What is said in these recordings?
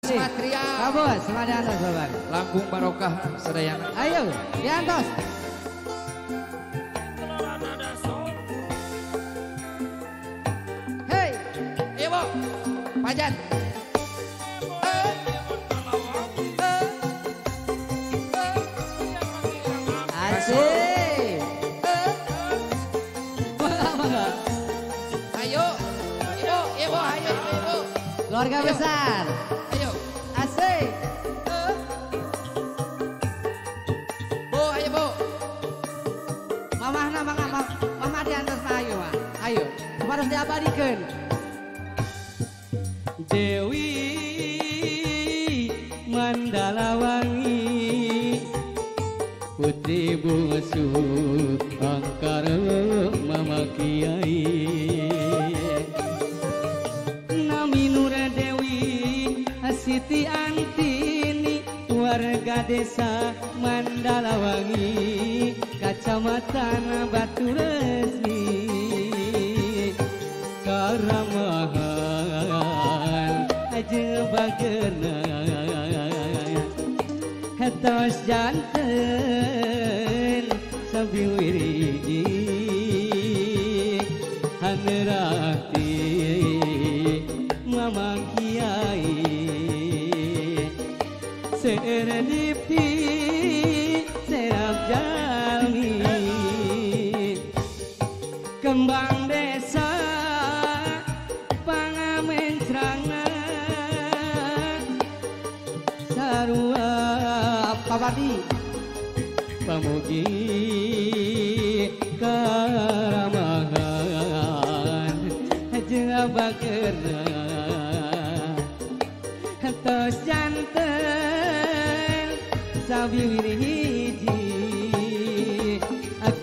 Satria. Kabus, semadana sobat. Lampung Barokah Sedayana. Ayo, diantos. Hei, Ibu, Pajan. asik. Mangga. Ayo, ibu, ayo, ibu. Keluarga besar. Ayo, Asik. bu, ayo bu. Mama diantos na ayo, Mak. Ayo, harus diabadikan. Dewi Mandalawangi putri bungsu angkara mama kiai nami Nur Dewi Siti Antini warga desa Mandalawangi kacamatan Batu Resmi karamahan aja bagena hatos janten sabiwiriji hangerati mama kiai serdipi serap jalmi kembang desa sarua pabadi pamugi karamahan jeung bageuna tos janten sabiwiri hiji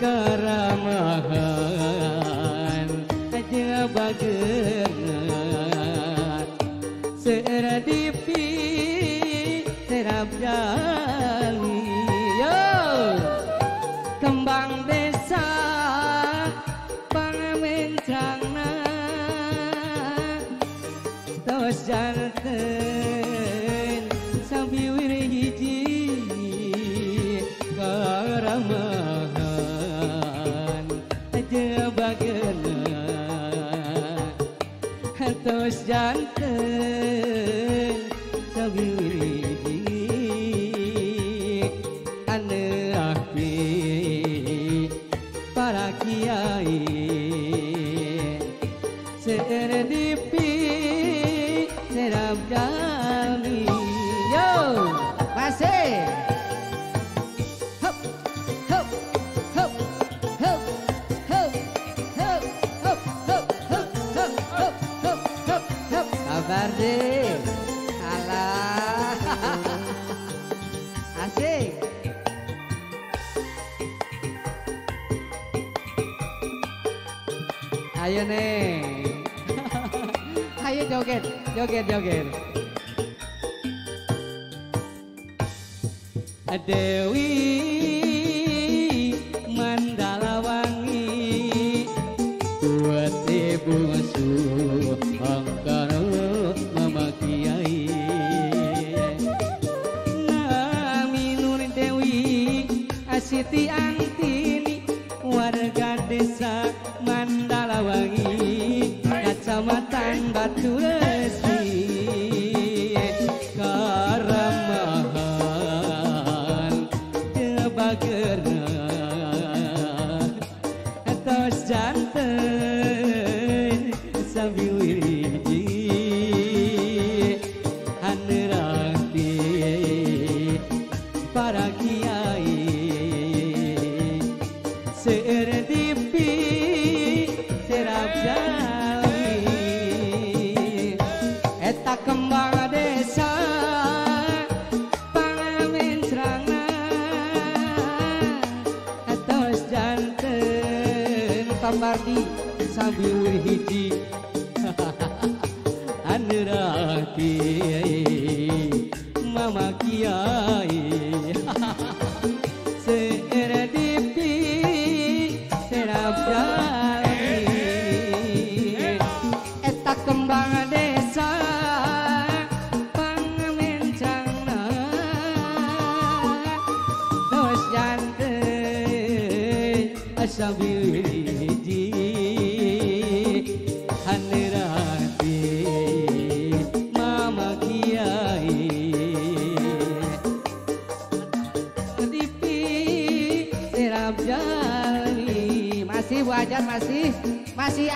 karamahan jeung bageuna serdipi serap jali yo kembang desa pangamencangna tos janten sabiwir hiji karamahan aja bageuna tos janten sabiwir para kiai serdipi serap jali yo masih hop hop hop hop hop hop hop hop hop hop hop hop hop hop kabar deh alah asik. Ayo nih, ayo joget, joget, joget. Dewi Mandalawangi buat ibu ngasuh angkara mama kiai nami Nur Dewi Siti Antini warga desa Mandalawangi kacamatan Batu Resmi karamahan bageuna tos janten sabiwiriji haneurati para kiai serdipi serap jali eta kembang desa pangamencrangna tos janten pamardi sabiwir hiji haneurati mama kiai serdipi serap jali eta kembang desa sabiji hanerati mama kiai dipi terap jali Masih Bu Ajat masih